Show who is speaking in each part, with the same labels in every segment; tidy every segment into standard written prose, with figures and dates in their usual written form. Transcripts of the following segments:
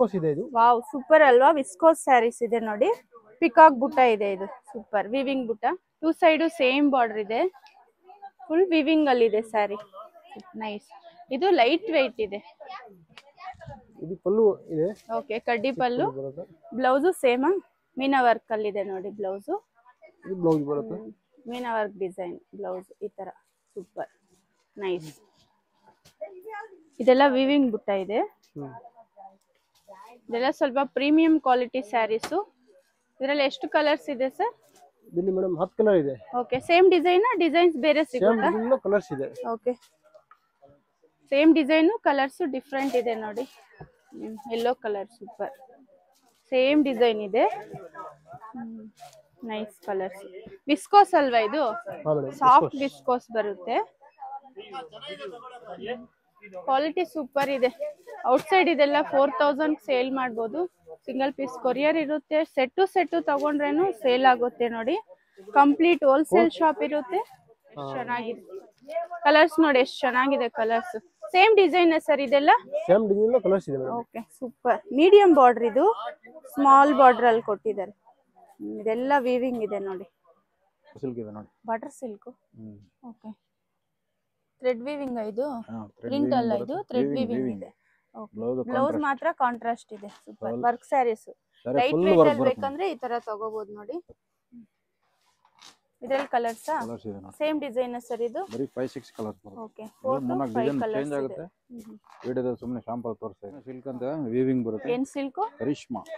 Speaker 1: Viscose ಇದೆ ಇದು.
Speaker 2: Wow super ಅಲ್ವಾ, ವಿಸ್ಕೋಸ್ ಸ್ಯಾರೀಸ್ ಇದೆ ನೋಡಿ. ಪಿಕಾಕ್ ಬುಟ್ಟ ಇದೆ, ಇದು ಸೂಪರ್ ವಿವಿಂಗ್ ಬುಟ್ಟ. ಟೂ ಸೈಡು ಸೇಮ್ ಬಾರ್ಡರ್ ಇದೆ, ಫುಲ್ ವಿವಿಂಗ್ ಅಲ್ಲಿ ಇದೆ ಸ್ಯಾರಿ, ನೈಸ್. ಇದು ಲೈಟ್ ವೆಯ್ಟ್ ಇದೆ.
Speaker 1: ಇದು ಪಲ್ಲು ಇದೆ.
Speaker 2: ಓಕೆ, ಕಡ್ಡಿ ಪಲ್ಲು. ಬ್ಲೌಸು ಸೇಮ್ ಮೀನಾ ವರ್ಕ್ ಅಲ್ಲಿ ಇದೆ ನೋಡಿ ಬ್ಲೌಸು.
Speaker 1: ಇದು ಬ್ಲೌಸ್ ಬರುತ್ತೆ,
Speaker 2: ಮೀನಾ ವರ್ಕ್ ಡಿಸೈನ್ ಬ್ಲೌಸ್ ಈ ತರ, ಸೂಪರ್ ನೈಸ್. ಇದೆಲ್ಲ ವಿವಿಂಗ್ ಬುಟ್ಟ ಇದೆ. ಇದೆಲ್ಲ ಸ್ವಲ್ಪ ಪ್ರೀಮಿಯಂ ಕ್ವಾಲಿಟಿ ಸ್ಯಾರೀಸು. ಇದರಲ್ಲಿ ಎಷ್ಟು ಕಲರ್ಸ್ ಇದೆ ಸರ್?
Speaker 1: ಇಲ್ಲಿ ಮೇಡಮ್ 10 ಕಲರ್ ಇದೆ.
Speaker 2: ಓಕೆ, ಸೇಮ್ ಡಿಸೈನ್, ಡಿಸೈನ್ಸ್ ಬೇರೆ ಸಿಗುತ್ತಾ?
Speaker 1: ಸೇಮ್ ಕಲರ್ಸ್ ಇದೆ.
Speaker 2: Okay, same design, colours different ಇದೆ ನೋಡಿ. Yellow colour super, same design ಇದೆ, ನೈಸ್ ಕಲರ್ಸ್. ವಿಸ್ಕೋಸ್ ಅಲ್ವಾ ಇದು? ಸಾಫ್ಟ್ ವಿಸ್ಕೋಸ್ ಬರುತ್ತೆ, ಕ್ವಾಲಿಟಿ ಸೂಪರ್ ಇದೆ. ಔಟ್ಸೈಡ್ ಇದೆಲ್ಲ 4000 ಸೇಲ್ ಮಾಡ್ಬೋದು. ಸಿಂಗಲ್ ಪೀಸ್ ಕೊರಿಯರ್ ಇರುತ್ತೆ. ಸೆಟ್ಟು ತಗೊಂಡ್ರೇನು ಸೇಲ್ ಆಗುತ್ತೆ ನೋಡಿ. ಕಂಪ್ಲೀಟ್ ಹೋಲ್ಸೇಲ್ ಶಾಪ್ ಇರುತ್ತೆ. ಚೆನ್ನಾಗಿದೆ ಕಲರ್ಸ್ ನೋಡಿ, ಎಷ್ಟು ಚೆನ್ನಾಗಿದೆ ಕಲರ್ಸ್. ಸೇಮ್ ಡಿಸೈನ್ ಸರ್ ಇದೆಲ್ಲ?
Speaker 1: ಸೇಮ್ ಡಿಸೈನ್ ಕಲರ್ಸ್ ಇದೆ.
Speaker 2: Okay super. ಮೀಡಿಯಂ ಬಾರ್ಡರ್ ಇದು, ಸ್ಮಾಲ್ ಬಾರ್ಡರ್ ಅಲ್ಲಿ ಕೊಟ್ಟಿದ್ದಾರೆ. ಇದೆಲ್ಲ ವೀವಿಂಗ್ ಇದೆ ನೋಡಿ,
Speaker 1: ಸಿಲ್ಕ್ ಇದೆ ನೋಡಿ,
Speaker 2: butter silk. Okay, thread weaving ಇದು, ಪ್ರಿಂಟ್ ಅಲ್ಲ ಇದು, ಥ್ರೆಡ್ ವೀವಿಂಗ್ ಇದೆ. ಬ್ಲೌಸ್ ಮಾತ್ರ ಕಾಂಟ್ರಾಸ್ಟ್ ಇದೆ, super work sarees. Light weight ಅಲ್ಲಿ ಬೇಕಂದ್ರೆ ಈ ತರ ತಗೋಬಹುದು ನೋಡಿ. ಇದರಲ್ಲಿ ಕಲರ್ಸ್ ಸೇಮ್ ಡಿಸೈನ್ ಸರ್ ಇದು?
Speaker 1: ಬರಿ 5-6 ಕಲರ್ಸ್ ಬರುತ್ತೆ.
Speaker 2: ಓಕೆ, 4 to 5 ಕಲರ್ಸ್
Speaker 1: ಚೇಂಜ್ ಆಗುತ್ತೆ. ವಿಡಿಯೋದಲ್ಲಿ ಸುಮ್ಮನೆ ಶಾಂಪಲ್ ತೋರಿಸ್ತಾ ಇದ್ದೀನಿ. ಸಿಲ್ಕ್ ಅಂತ ವೀವಿಂಗ್ ಬರುತ್ತೆ.
Speaker 2: ಏನ್ ಸಿಲ್ಕ್?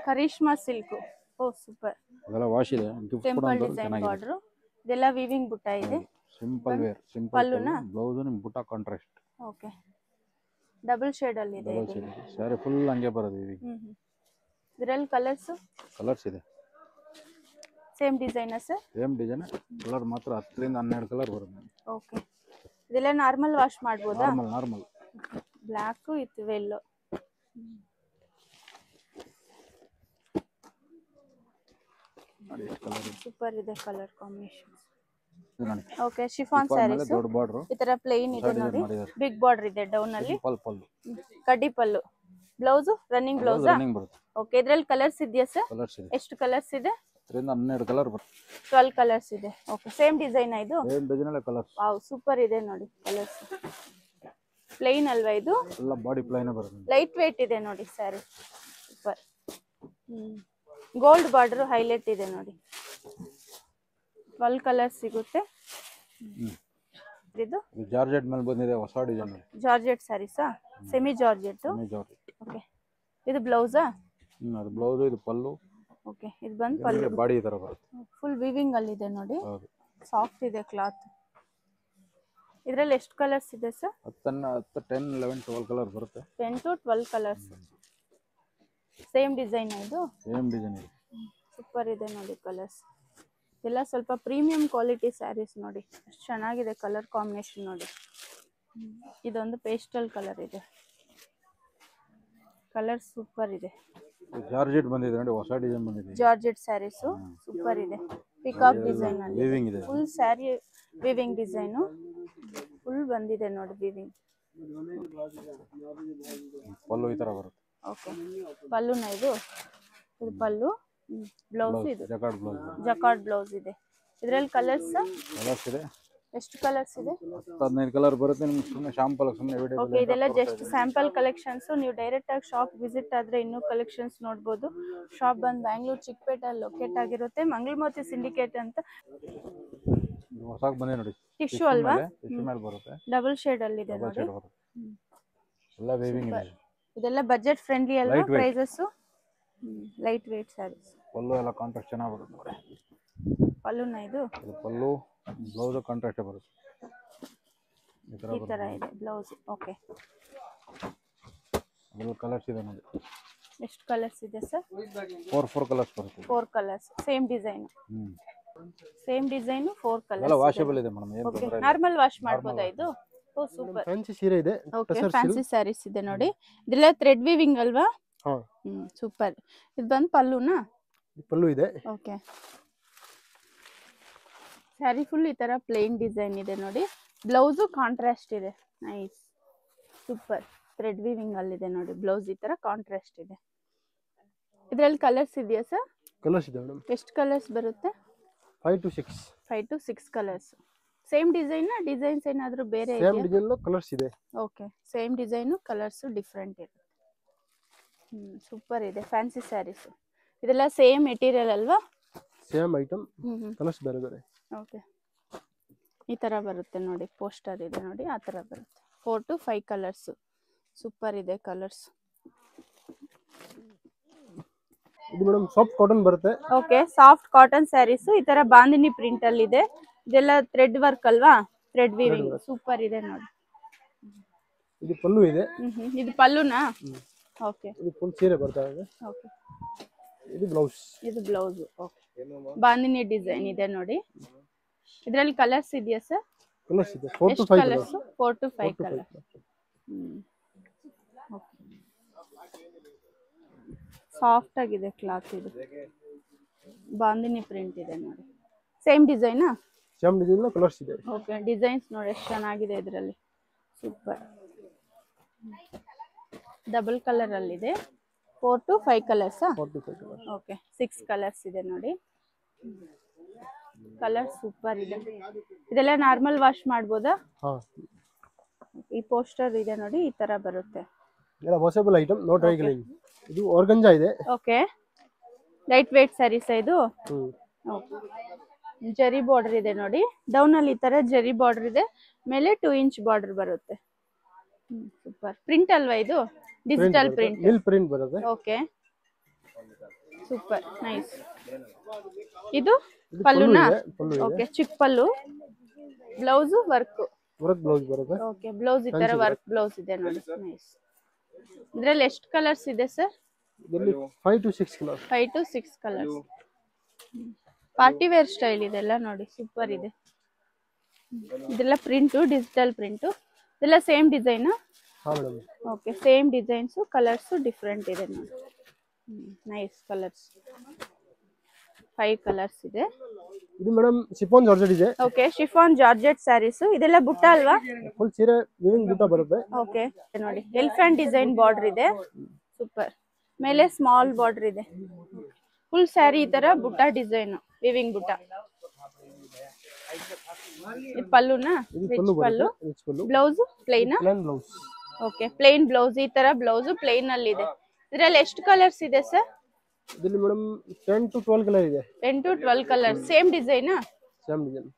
Speaker 2: ಕರಿಷ್ಮಾ ಸಿಲ್ಕ್. ಓ ಸೂಪರ್.
Speaker 1: ಇದೆಲ್ಲ ವಾಶ್ ಇದೆ, ಗಿಫ್ಟ್ ಕೂಡ ಅಂತ ಚೆನ್ನಾಗಿದೆ.
Speaker 2: ಬಾರ್ಡರ್ ಇದೆಲ್ಲ ವೀವಿಂಗ್ ಬುಟ್ಟ ಇದೆ.
Speaker 1: ಸಿಂಪಲ್ ವೇರ್, ಸಿಂಪಲ್ ಬ್ಲೌಸ್ ನಿಮ್ ಬುಟ್ಟ ಕಾಂಟ್ರಾಸ್ಟ್.
Speaker 2: ಓಕೆ, ಡಬಲ್ ಶೇಡ್ ಅಲ್ಲಿ ಇದೆ.
Speaker 1: ಸಾರಿ ಫುಲ್ ಹಂಗೆ ಬರುತ್ತೆ ವೀವಿಂಗ್.
Speaker 2: ಇದರಲ್ಲಿ ಕಲರ್ಸ್
Speaker 1: ಇದೆ.
Speaker 2: Same design sir?
Speaker 1: Same design, colour ಮಾತ್ರ 10 ರಿಂದ 12 ಕಲರ್ ಬರುತ್ತೆ.
Speaker 2: ಓಕೆ, ಇದೆಲ್ಲ ನಾರ್ಮಲ್ ವಾಶ್ ಮಾಡಬಹುದಾ?
Speaker 1: Normal.
Speaker 2: Black with yellow. Super ಇದೆ colour combination. Okay, chiffon saris.
Speaker 1: ದೊಡ್ಡ ಬಾರ್ಡರ್
Speaker 2: ಈ ತರ ಪ್ಲೇನ್ ಇದೆ ನೋಡಿ, ಬಿಗ್ ಬಾರ್ಡರ್ ಇದೆ ಡೌನ್ ಅಲ್ಲಿ.
Speaker 1: ಪಲ್ಲು,
Speaker 2: ಕಡ್ಡಿ pallu. Blouse running blouse. Okay, ಇದರಲ್ಲಿ ಕಲರ್ಸ್ ಇದೆಯಾ ಸರ್? ಎಷ್ಟು ಕಲರ್ಸ್ ಇದೆ?
Speaker 1: 12 ಕಲರ್ ಬರುತ್ತೆ.
Speaker 2: 12 ಕಲರ್ಸ್ ಇದೆ. ಓಕೆ, ಸೇಮ್ ಡಿಸೈನ್ ಇದು?
Speaker 1: ಸೇಮ್ ಡಿಸೈನ್ ಅಲ್ಲ ಕಲರ್ಸ್.
Speaker 2: ವಾವ್ ಸೂಪರ್ ಇದೆ ನೋಡಿ ಕಲರ್ಸ್. ಪ್ಲೇನ್ ಅಲ್ವಾ ಇದು?
Speaker 1: ಎಲ್ಲ ಬಾಡಿ ಪ್ಲೇನ್ ಬರುತ್ತೆ.
Speaker 2: ಲೈಟ್ ವೇಟ್ ಇದೆ ನೋಡಿ sari, super. Gold border highlight ಇದೆ ನೋಡಿ. 12 ಕಲರ್ಸ್ ಸಿಗುತ್ತೆ. ಇದು
Speaker 1: ಜಾರ್ಜೆಟ್ ಮೇಲೆ ಬಂದಿದೆ, ಹೊಸ ಡಿಸೈನ್.
Speaker 2: ಜಾರ್ಜೆಟ್ ಸ್ಯಾರೀಸಾ? Semi georgette. ಓಕೆ, ಇದು ಬ್ಲೌಸಾ?
Speaker 1: ಅದು ಬ್ಲೌಸ್, ಇದು ಪಲ್ಲು.
Speaker 2: ಓಕೆ, ಇದು ಬಂದು ಪಲ್ಲು.
Speaker 1: ಬಾಡಿ ತರ ಬರುತ್ತೆ,
Speaker 2: ಫುಲ್ ವೀವಿಂಗ್ ಅಲ್ಲಿ ಇದೆ ನೋಡಿ. ಸಾಫ್ಟ್ ಇದೆ ಕ್ಲಾತ್. ಇದರಲ್ಲಿ ಎಷ್ಟು ಕಲರ್ಸ್ ಇದೆ ಸರ್?
Speaker 1: 10, 11, 12 ಕಲರ್ ಬರುತ್ತೆ.
Speaker 2: 10 to 12 ಕಲರ್ಸ್. ಸೇಮ್ ಡಿಸೈನ್ ಇದು? ಸೇಮ್
Speaker 1: ಡಿಸೈನ್ ಇದೆ.
Speaker 2: ಸೂಪರ್ ಇದೆ ನೋಡಿ ಕಲರ್ಸ್. ಎಲ್ಲ ಸ್ವಲ್ಪ ಪ್ರೀಮಿಯಂ ಕ್ವಾಲಿಟಿ ಸ್ಯಾರೀಸ್ ನೋಡಿ, ಎಷ್ಟು ಚೆನ್ನಾಗಿದೆ ಕಲರ್ ಕಾಂಬಿನೇಷನ್ ನೋಡಿ. ಇದೊಂದು ಪೇಸ್ಟಲ್ ಕಲರ್ ಇದೆ, ಕಲರ್ ಸೂಪರ್ ಇದೆ.
Speaker 1: ಜಾರ್ಜೆಟ್ ಬಂದಿದೆ ನೋಡಿ, ಹೊಸ ಡಿಸೈನ್ ಬಂದಿದೆ.
Speaker 2: ಜಾರ್ಜೆಟ್ ಸ್ಯಾರೀಸ್ ಸೂಪರ್ ಇದೆ. ಪಿಕಾಕ್ ಡಿಸೈನ್ ಅಲ್ಲಿ
Speaker 1: ವೀವಿಂಗ್ ಇದೆ.
Speaker 2: Full sari weaving design full ಬಂದಿದೆ ನೋಡಿ ವೀವಿಂಗ್.
Speaker 1: ಪಲ್ಲು ಈ ತರ ಬರುತ್ತೆ.
Speaker 2: ಓಕೆ, ಪಲ್ಲುನ ಇದು? ಇದು ಪಲ್ಲು. ಬ್ಲೌಸ್ ಇದು
Speaker 1: ಜಕಾರ್ಡ್
Speaker 2: ಬ್ಲೌಸ್ ಇದೆ. ಇದರಲ್ಲಿ ಕಲರ್ಸ್
Speaker 1: ಇದೆ.
Speaker 2: ಎಷ್ಟು ಕಲರ್ಸ್ ಇದೆ?
Speaker 1: 15 ಕಲರ್ ಬರುತ್ತೆ. ನಿಮಗೆ ಸುಮ್ಮನೆ ಶಾಂಪಲ್ ಸುಮ್ಮನೆ ವಿಡಿಯೋ.
Speaker 2: ಓಕೆ, ಇದೆಲ್ಲ ಜಸ್ಟ್ ಸ್ಯಾಂಪಲ್ ಕಲೆಕ್ಷನ್ಸ್. ನೀವು ಡೈರೆಕ್ಟ್ ಆಗಿ ಶಾಪ್ ವಿಸಿಟ್ ಆದ್ರೆ ಇನ್ನೂ ಕಲೆಕ್ಷನ್ಸ್ ನೋಡಬಹುದು. ಶಾಪ್ ಬಂದು ಬ್ಯಾಂಗ್ಳೂರ್ ಚಿಕ್ಕಪೇಟೆಯಲ್ಲಿ ಲೊಕೇಟ್ ಆಗಿರುತ್ತೆ. ಮಂಗಳಮೋತಿ ಸಿಂಡಿಕೇಟ್ ಅಂತ.
Speaker 1: ಹೊಸಕ್ಕೆ ಬಂದಿದೆ ನೋಡಿ,
Speaker 2: ಟಿಶ್ಯೂ ಅಲ್ವಾ?
Speaker 1: ಟಿಶ್ಯೂ ಮೇಲೆ ಬರುತ್ತೆ,
Speaker 2: ಡಬಲ್ ಶೇಡ್ ಅಲ್ಲಿ ಇದೆ ನೋಡಿ.
Speaker 1: ಎಲ್ಲ ವೇವಿಂಗ್ ಇದೆ.
Speaker 2: ಇದೆಲ್ಲ ಬಜೆಟ್ ಫ್ರೆಂಡ್ಲಿ ಅಲ್ವಾ prices? Lightweight saris.
Speaker 1: Pallu ಎಲ್ಲ ಕಾಂಟ್ರಾಸ್ಟ್ ಚೆನ್ನಾಗಿ ಬರುತ್ತೆ ನೋಡಿ.
Speaker 2: ಪಲ್ಲುನ ಇದು?
Speaker 1: ಪಲ್ಲು, ಬ್ಲೌಸ್ ಕಾಂಟ್ರಾಸ್ಟ್ ಬರುತ್ತೆ.
Speaker 2: ಈ ತರ ಇದೆ ಬ್ಲೌಸ್. ಓಕೆ,
Speaker 1: ಇದೆಲ್ಲ ಕಲರ್ಸ್ ಇದೆ ನೋಡಿ.
Speaker 2: ಎಷ್ಟು ಕಲರ್ಸ್ ಇದೆ ಸರ್?
Speaker 1: 4 ಕಲರ್ಸ್ ಬರುತ್ತೆ.
Speaker 2: 4 colours, same design. Same design, 4 colours.
Speaker 1: ಎಲ್ಲ ವಾಷಬಲ್ ಇದೆ ಮೇಡಂ, ಏನು ತೊಂದರೆ ಇಲ್ಲ.
Speaker 2: ನಾರ್ಮಲ್ ವಾಶ್ ಮಾಡಬಹುದಾ ಇದು? ಓ ಸೂಪರ್.
Speaker 1: ಫ್ಯಾನ್ಸಿ ಸೀರೆ ಇದೆ.
Speaker 2: ಓಕೆ, ಫ್ಯಾನ್ಸಿ ಸ್ಯಾರೀಸ್ ಇದೆ ನೋಡಿ. ಇದೆಲ್ಲ ಥ್ರೆಡ್ ವೀವಿಂಗ್ ಅಲ್ವಾ?
Speaker 1: ಹಾ,
Speaker 2: ಸೂಪರ್. ಇದು ಬಂದು ಪಲ್ಲುನಾ?
Speaker 1: ಪಲ್ಲು ಇದೆ.
Speaker 2: ಓಕೆ, ಸ್ಯಾರಿ ಫುಲ್ ಈ ತರ ಪ್ಲೇನ್ ಡಿಸೈನ್ ಇದೆ ನೋಡಿ. ಬ್ಲೌಸ್ ಕಾಂಟ್ರಾಸ್ಟ್ ಇದೆ, ನೈಸ್ ಸೂಪರ್. ಥ್ರೆಡ್ ವೀವಿಂಗ್ ಅಲ್ಲಿ ಇದೆ ನೋಡಿ. ಬ್ಲೌಸ್ ಈ ತರ ಕಾಂಟ್ರಾಸ್ಟ್ ಇದೆ. ಇದರಲ್ಲಿ ಕಲರ್ಸ್ ಇದೆಯಾ ಸರ್?
Speaker 3: ಕಲರ್ಸ್ ಇದೆ ಮೇಡಮ್.
Speaker 2: ಎಷ್ಟು ಕಲರ್ಸ್ ಬರುತ್ತೆ?
Speaker 3: 5 to 6.
Speaker 2: 5 to 6 colours. Same design designs ಏನಾದರೂ ಬೇರೆ
Speaker 3: ಸೇಮ್
Speaker 2: ಇದೆಯಾ?
Speaker 3: ಡಿಸೈನ್ ಕಲರ್ಸ್ ಇದೆ.
Speaker 2: Okay, same design colours different ಇರುತ್ತೆ. ಸೂಪರ್ ಇದೆ ಫ್ಯಾನ್ಸಿ ಸ್ಯಾರೀಸ್. ಇದೆಲ್ಲ ಸೇಮ್ ಮೆಟೀರಿಯಲ್ ಅಲ್ವಾ?
Speaker 3: ಸೇಮ್ ಐಟಮ್, ಕಲರ್ಸ್ ಬೇರೆ ಬೇರೆ.
Speaker 2: ಓಕೆ, ಈ ಥರ ಬರುತ್ತೆ ನೋಡಿ, ಪೋಸ್ಟರ್ ಇದೆ ನೋಡಿ, ಆ ಥರ ಬರುತ್ತೆ. 4 to 5 ಕಲರ್ಸು. ಸೂಪರ್ ಇದೆ ಕಲರ್ಸ್.
Speaker 3: ಇದು ಮೇಡಮ್ ಸಾಫ್ಟ್ ಕಾಟನ್ ಬರುತ್ತೆ.
Speaker 2: Okay, soft cotton sarees. ಈ ತರ ಬಾಂದಿನಿ ಪ್ರಿಂಟ್ ಅಲ್ಲಿ ಇದೆ. ಇದೆಲ್ಲ ಥ್ರೆಡ್ ವರ್ಕ್ ಅಲ್ವಾ? Thread weaving. ಸೂಪರ್ ಇದೆ ನೋಡಿ.
Speaker 3: ಇದು ಪಲ್ಲು ಇದೆ.
Speaker 2: ಇದು ಪಲ್ಲುನಾ? ಓಕೆ,
Speaker 3: ಇದು ಫುಲ್ ಸೀರೆ ಬರ್ತಾ ಇದೆ.
Speaker 2: ಓಕೆ,
Speaker 3: ಇದು ಬ್ಲೌಸ್.
Speaker 2: ಇದು ಬ್ಲೌಸ್. ಓಕೆ, ಬಾಂದಿನಿ ಡಿಸೈನ್ ಇದೆ ನೋಡಿ. ಇದರಲ್ಲಿ ಕಲರ್ಸ್ ಇದೆಯಾ ಸರ್?
Speaker 3: ಕಲರ್ಸ್ ಇದೆ. 4 to 5
Speaker 2: colours. 4 to 5 colour. Soft ಆಗಿದೆ ಕ್ಲಾತ್. ಇದು ಬಾಂದಿನಿ ಪ್ರಿಂಟ್ ಇದೆ ನೋಡಿ. ಸೇಮ್ ಡಿಸೈನಾ?
Speaker 3: ಸೇಮ್ ಡಿಸೈನ್ ಕಲರ್ಸ್ ಇದೆ.
Speaker 2: ಓಕೆ, ಡಿಸೈನ್ಸ್ ನೋಡಿ ಎಷ್ಟು ಚೆನ್ನಾಗಿದೆ ಇದರಲ್ಲಿ. ಸೂಪರ್. ಡಬಲ್ ಕಲರ್ ಅಲ್ಲಿ ಇದೆ. 4 to 5 ಕಲರ್ಸಾ?
Speaker 3: 4 to 5 colour.
Speaker 2: Okay, 6 colours ಇದೆ ನೋಡಿ. ಕಲರ್ ಸೂಪರ್ ಇದೆ. ಇದೆಲ್ಲ ನಾರ್ಮಲ್ ವಾಶ್ ಮಾಡ್ಬೋದಾ?
Speaker 3: ಹಾ,
Speaker 2: ಈ ಪೋಸ್ಟರ್ ಇದೆ ನೋಡಿ, ಈ ತರ ಬರುತ್ತೆ.
Speaker 3: ಎಲ್ಲ washable item, no dry cleaning. ಇದು ಆರ್ಗಂಜಾ ಇದೆ.
Speaker 2: ಓಕೆ, ಲೈಟ್ ವೇಟ್ ಸ್ಯಾರೀಸ್ ಇದು. ಜರಿ ಬಾರ್ಡರ್ ಇದೆ ನೋಡಿ. ಡೌನ್ ಅಲ್ಲಿ ಈ ತರ ಜರಿ ಬಾರ್ಡರ್ ಇದೆ, ಮೇಲೆ 2 ಇಂಚ್ ಬಾರ್ಡರ್ ಬರುತ್ತೆ. ಸೂಪರ್. ಪ್ರಿಂಟ್ ಅಲ್ವಾ ಇದು? Digital print.
Speaker 3: ಮಿಲ್ ಪ್ರಿಂಟ್ ಬರುತ್ತೆ.
Speaker 2: Okay, super nice. ಇದು ಪಲ್ಲುನಾ? ಓಕೆ, ಚಿಕ್ಕ ಪಲ್ಲು. ಬ್ಲೌಸ್ ವರ್ಕ್
Speaker 3: ಬ್ಲೌಸ್ ಬರುತ್ತೆ.
Speaker 2: ಓಕೆ, ಬ್ಲೌಸ್ ಈ ತರ ವರ್ಕ್ ಬ್ಲೌಸ್ ಇದೆ ನೋಡಿ. ನೈಸ್. ಇದರಲ್ಲಿ ಎಷ್ಟು ಕಲರ್ಸ್ ಇದೆ ಸರ್?
Speaker 3: ಇದರಲ್ಲಿ 5 to 6 colours.
Speaker 2: 5 to 6 colours. Party wear style ಇದೆಲ್ಲ ನೋಡಿ, ಸೂಪರ್ ಇದೆ. ಇದೆಲ್ಲ ಪ್ರಿಂಟು, ಡಿಜಿಟಲ್ ಪ್ರಿಂಟು. ಇದೆಲ್ಲ ಸೇಮ್ ಡಿಸೈನ್?
Speaker 3: ಹಾ madam.
Speaker 2: Okay, same designs, colours different ಇದೆ ನೋಡಿ. Nice colours. 5 ಕಲರ್ಸ್ ಇದೆ.
Speaker 3: ಇದು ಮೇಡಮ್ ಶಿಫಾನ್ ಜಾರ್ಜೆಟ್ ಇದೆ.
Speaker 2: Okay, chiffon georgette sarees. ಇದೆಲ್ಲ ಬುಟ್ಟ ಅಲ್ವಾ?
Speaker 3: ಫುಲ್ ಸೀರೆ ವಿವಿಂಗ್ ಬುಟ್ಟ ಬರುತ್ತೆ.
Speaker 2: ಓಕೆ ನೋಡಿ, ಎಲಿಫೆಂಟ್ ಡಿಸೈನ್ ಬಾರ್ಡರ್ ಇದೆ. ಸೂಪರ್. ಮೇಲೆ ಸ್ಮಾಲ್ ಬಾರ್ಡರ್ ಇದೆ. ಫುಲ್ ಸ್ಯಾರಿ ಈ ತರ ಬುಟ್ಟ ಡಿಸೈನ್, ವಿವಿಂಗ್ ಬುಟ್ಟ. ಇದು ಪಲ್ಲುನಾ? Rich pallu. Blouse plain?
Speaker 3: Plain blouse.
Speaker 2: Okay, plain blouse. ಈ ತರ ಬ್ಲೌಸ್ ಪ್ಲೇನ್ ಅಲ್ಲಿ ಇದೆ. ಇದರಲ್ಲಿ ಎಷ್ಟು ಕಲರ್ಸ್ ಇದೆ ಸರ್?
Speaker 3: ಇದರಲ್ಲಿ ಮೇಡಮ್ 10 to 12 ಕಲರ್ ಇದೆ.
Speaker 2: 10 to 12 ಕಲರ್. ಸೇಮ್ ಡಿಸೈನಾ?
Speaker 3: Same design.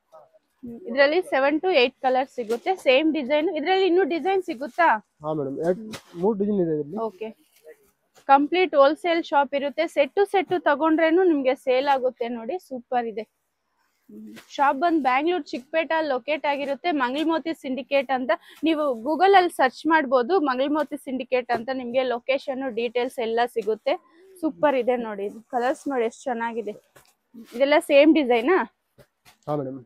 Speaker 2: ಇದರಲ್ಲಿ 7 to 8 ಕಲರ್ ಸಿಗುತ್ತೆ. Same design. ಇದರಲ್ಲಿ ಇನ್ನೂ ಡಿಸೈನ್ ಸಿಗುತ್ತಾ?
Speaker 3: ಹಾ ಮೇಡಮ್, 3 ಡಿಸೈನ್ ಇದೆ ಇದರಲ್ಲಿ.
Speaker 2: ಓಕೆ, ಕಂಪ್ಲೀಟ್ ಹೋಲ್ಸೇಲ್ ಶಾಪ್ ಇರುತ್ತೆ. ಸೆಟ್ ತಗೊಂಡ್ರೇನು ನಿಮ್ಗೆ ಸೇಲ್ ಆಗುತ್ತೆ ನೋಡಿ. ಸೂಪರ್ ಇದೆ. ಶಾಪ್ ಬಂದು ಬ್ಯಾಂಗ್ಳೂರ್ ಚಿಕ್ಕಪೇಟ ಲೊಕೇಟ್ ಆಗಿರುತ್ತೆ. ಮಂಗಳಮೋತಿ ಸಿಂಡಿಕೇಟ್ ಅಂತ ನೀವು ಗೂಗಲ್ ಅಲ್ಲಿ ಸರ್ಚ್ ಮಾಡ್ಬೋದು. ಮಂಗಳಮೋತಿ ಸಿಂಡಿಕೇಟ್ ಅಂತ ನಿಮ್ಗೆ ಲೊಕೇಶನ್ ಡೀಟೇಲ್ಸ್ ಎಲ್ಲ ಸಿಗುತ್ತೆ. ಸೂಪರ್ ಇದೆ ನೋಡಿ. ಇದು ಕಲರ್ಸ್ ನೋಡಿ ಎಷ್ಟು ಚೆನ್ನಾಗಿದೆ. ಇದೆಲ್ಲ ಸೇಮ್ ಡಿಸೈನಾ?
Speaker 3: ಹಾ ಮೇಡಮ್.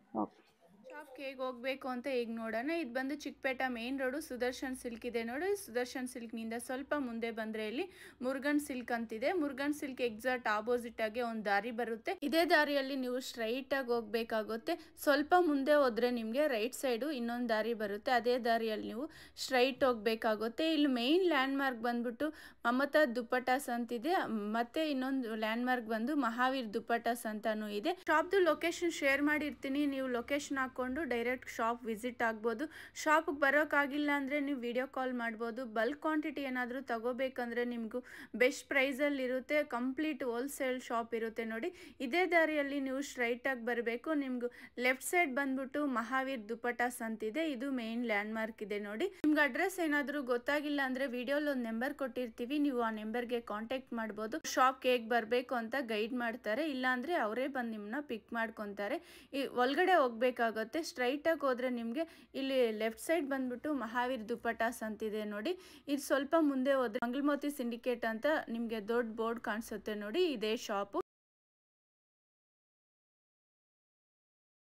Speaker 2: ಶಾಪ್ಗೆ ಹೇಗೆ ಹೋಗ್ಬೇಕು ಅಂತ ಈಗ ನೋಡೋಣ. ಇದು ಬಂದು ಚಿಕ್ಕಪೇಟ ಮೇನ್ ರೋಡು, ಸುದರ್ಶನ್ ಸಿಲ್ಕ್ ಇದೆ ನೋಡಿ. ಸುದರ್ಶನ್ ಸಿಲ್ಕ್ನಿಂದ ಸ್ವಲ್ಪ ಮುಂದೆ ಬಂದರೆ ಇಲ್ಲಿ ಮುರುಗನ್ ಸಿಲ್ಕ್ ಅಂತಿದೆ. ಮುರುಗನ್ ಸಿಲ್ಕ್ ಎಕ್ಸಾಕ್ಟ್ ಆಪೋಸಿಟ್ ಆಗಿ ಒಂದು ದಾರಿ ಬರುತ್ತೆ. ಇದೇ ದಾರಿಯಲ್ಲಿ ನೀವು ಸ್ಟ್ರೈಟ್ ಆಗಿ ಹೋಗ್ಬೇಕಾಗುತ್ತೆ. ಸ್ವಲ್ಪ ಮುಂದೆ ಹೋದ್ರೆ ನಿಮಗೆ ರೈಟ್ ಸೈಡು ಇನ್ನೊಂದು ದಾರಿ ಬರುತ್ತೆ. ಅದೇ ದಾರಿಯಲ್ಲಿ ನೀವು ಸ್ಟ್ರೈಟ್ ಹೋಗ್ಬೇಕಾಗುತ್ತೆ. ಇಲ್ಲಿ ಮೇನ್ ಲ್ಯಾಂಡ್ ಮಾರ್ಕ್ ಬಂದ್ಬಿಟ್ಟು ಮಮತಾ ದುಪ್ಪಟಾಸ್ ಅಂತಿದೆ. ಮತ್ತೆ ಇನ್ನೊಂದು ಲ್ಯಾಂಡ್ ಮಾರ್ಕ್ ಬಂದು ಮಹಾವೀರ್ ದುಪ್ಪಟಾಸ್ ಅಂತಾನು ಇದೆ. ಶಾಪ್ದು ಲೊಕೇಶನ್ ಶೇರ್ ಮಾಡಿರ್ತೀನಿ. ನೀವು ಲೊಕೇಶನ್ ಹಾಕೊಂಡು ಡೈರೆಕ್ಟ್ ಶಾಪ್ ವಿಸಿಟ್ ಆಗ್ಬೋದು. ಶಾಪ್ಗೆ ಬರೋಕ್ಕಾಗಿಲ್ಲ ಅಂದರೆ ನೀವು ವಿಡಿಯೋ ಕಾಲ್ ಮಾಡ್ಬೋದು. ಬಲ್ಕ್ ಕ್ವಾಂಟಿಟಿ ಏನಾದರೂ ತಗೋಬೇಕಂದ್ರೆ ನಿಮಗೂ ಬೆಸ್ಟ್ ಪ್ರೈಸಲ್ಲಿ ಇರುತ್ತೆ. ಕಂಪ್ಲೀಟ್ ಹೋಲ್ಸೇಲ್ ಶಾಪ್ ಇರುತ್ತೆ ನೋಡಿ. ಇದೇ ದಾರಿಯಲ್ಲಿ ನೀವು ಸ್ಟ್ರೈಟಾಗಿ ಬರಬೇಕು. ನಿಮಗೂ ಲೆಫ್ಟ್ ಸೈಡ್ ಬಂದ್ಬಿಟ್ಟು ಮಹಾವೀರ್ ದುಪ್ಪಟಾಸ್ ಅಂತಿದೆ. ಇದು ಮೇನ್ ಲ್ಯಾಂಡ್ ಮಾರ್ಕ್ ಇದೆ ನೋಡಿ. ನಿಮ್ಗೆ ಅಡ್ರೆಸ್ ಏನಾದರೂ ಗೊತ್ತಾಗಿಲ್ಲ ಅಂದರೆ ವಿಡಿಯೋಲಿ ಒಂದು ನಂಬರ್ ಕೊಟ್ಟಿರ್ತೀವಿ. ನೀವು ಆ ನಂಬರ್ಗೆ ಕಾಂಟ್ಯಾಕ್ಟ್ ಮಾಡ್ಬೋದು. ಶಾಪ್ಗೆ ಹೇಗೆ ಬರಬೇಕು ಅಂತ ಗೈಡ್ ಮಾಡ್ತಾರೆ. ಇಲ್ಲಾಂದರೆ ಅವರೇ ಬಂದು ನಿಮ್ಮನ್ನ ಪಿಕ್ ಮಾಡ್ಕೊತಾರೆ. ಈ ಒಳಗಡೆ ಹೋಗ್ಬೇಕಾಗುತ್ತೆ. ಸ್ಟ್ರೈಟಾಗಿ ಹೋದರೆ ನಿಮಗೆ ಇಲ್ಲಿ ಲೆಫ್ಟ್ ಸೈಡ್ ಬಂದ್ಬಿಟ್ಟು ಮಹಾವೀರ್ ದುಪ್ಪಟಾಸ್ ಅಂತಿದೆ ನೋಡಿ. ಇದು ಸ್ವಲ್ಪ ಮುಂದೆ ಹೋದರೆ ಮಂಗಳಮೋತಿ ಸಿಂಡಿಕೇಟ್ ಅಂತ ನಿಮಗೆ ದೊಡ್ಡ ಬೋರ್ಡ್ ಕಾಣಿಸುತ್ತೆ ನೋಡಿ. ಇದೇ ಶಾಪು.